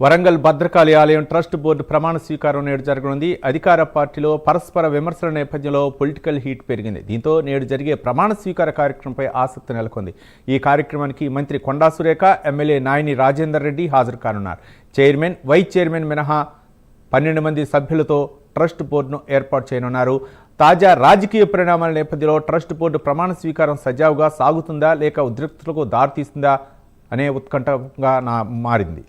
వరంగల్ భద్రకాళి ఆలయం trust board ప్రమాణ స్వీకారం నేడు జరగనుంది. అధికార పార్టీలో పరస్పర విమర్శల నేపథ్యంలో పొలిటికల్ హీట్ పెరిగింది. దీంతో నేడు జరిగే ప్రమాణ స్వీకార కార్యక్రమంపై ఆసక్తి నెలకొంది. ఈ కార్యక్రమానికి మంత్రి కొండా సురేఖ, ఎమ్మెల్యే నాయని రాజేందర్ రెడ్డి హాజరు కానున్నారు. చైర్మన్, వైస్ చైర్మన్ మినహా 12 మంది సభ్యులతో ట్రస్ట్ బోర్డును ఏర్పాటు చేయనున్నారు. తాజా రాజకీయ పరిణామాల నేపథ్యంలో ట్రస్ట్ బోర్డు ప్రమాణ స్వీకారం సజావుగా సాగుతుందా లేక ఉద్రిక్తతలకు దారితీస్తుందా అనే ఉత్కంఠగా మారింది.